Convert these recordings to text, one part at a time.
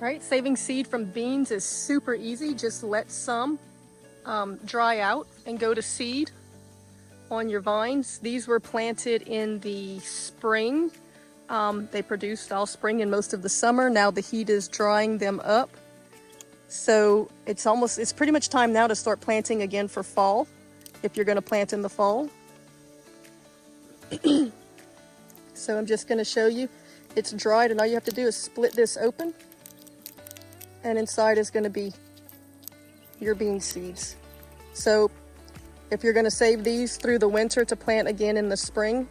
Right, saving seed from beans is super easy. Just let some dry out and go to seed on your vines. These were planted in the spring. They produced all spring and most of the summer. Now the heat is drying them up. So it's pretty much time now to start planting again for fall, if you're gonna plant in the fall. So I'm just gonna show you, it's dried and all you have to do is split this open. And inside is gonna be your bean seeds. So if you're gonna save these through the winter to plant again in the spring,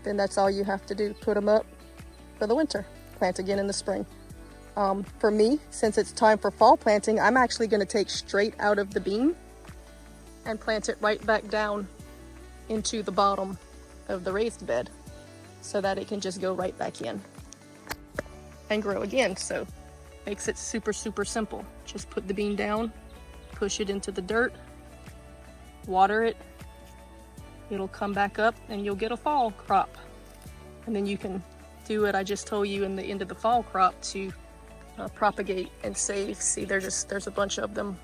then that's all you have to do. Put them up for the winter, plant again in the spring. For me, since it's time for fall planting, I'm actually gonna take straight out of the bean and plant it right back down into the bottom of the raised bed so that it can just go right back in and grow again. So makes it super, super simple. Just put the bean down, push it into the dirt, water it, it'll come back up and you'll get a fall crop. And then you can do what I just told you in the end of the fall crop to propagate and save. See, there's a bunch of them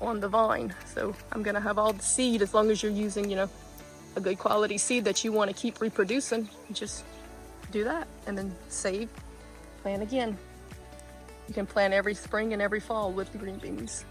on the vine. So I'm gonna have all the seed, as long as you're using, a good quality seed that you want to keep reproducing. Just do that and then save, plant again. You can plant every spring and every fall with green beans.